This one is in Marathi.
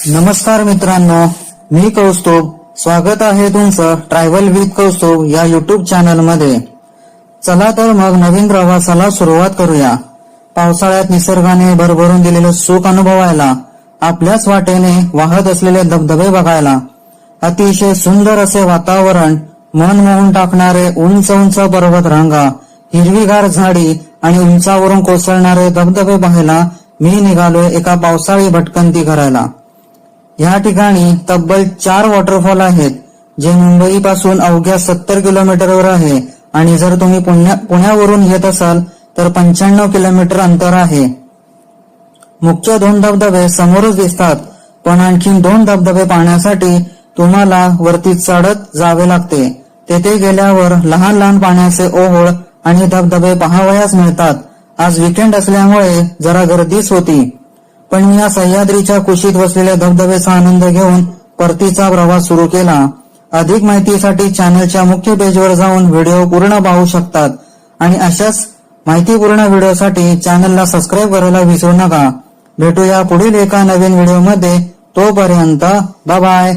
नमस्कार मित्रांनो, मी कौस्तुभ. स्वागत आहे तुमचं ट्रॅव्हल विथ कौस्तुभ या युट्यूब चॅनल मध्ये. चला तर मग नवीन प्रवासाला सुरुवात करूया. पावसाळ्यात निसर्गाने भरभरून दिलेलं सुख अनुभवायला, आपल्याच वाटेने वाहत असलेले धबधबे बघायला, अतिशय सुंदर असे वातावरण, मन मोहून टाकणारे उंच उंच पर्वत रांगा, हिरवीगार झाडी आणि उंचावरून कोसळणारे धबधबे पाहायला मी निघालोय एका पावसाळी भटकंती करायला. या ठिकाणी तब्बल 4 वॉटरफॉल आहेत, जे मुंबई पासून अवघ्या 70 किलोमीटरवर आहे आणि जर तुम्ही पुण्यावरून येत असाल तर 95 किलोमीटर अंतर आहे. मुख्य 2 धबधबे समोरच दिसतात, पण आणखीन 2 धबधबे पाहण्यासाठी तुम्हाला वरती चढत जावे लागते. तेथे गेल्यावर लहान लहान पाण्याचे ओहोळ आणि धबधबे पाहावयास मिळतात. आज वीकेंड असल्यामुळे जरा गर्दीच होती, पण मी या सह्याद्रीच्या कुशीत वसलेल्या धबधब्याचा आनंद घेऊन परतीचा प्रवास सुरू केला. अधिक माहितीसाठी चॅनलच्या मुख्य पेजवर जाऊन व्हिडिओ पूर्ण पाहू शकतात आणि अशाच माहितीपूर्ण व्हिडिओसाठी चॅनलला सबस्क्राईब करायला विसरू नका. भेटूया पुढील एका नवीन व्हिडिओमध्ये. तोपर्यंत बाय बाय.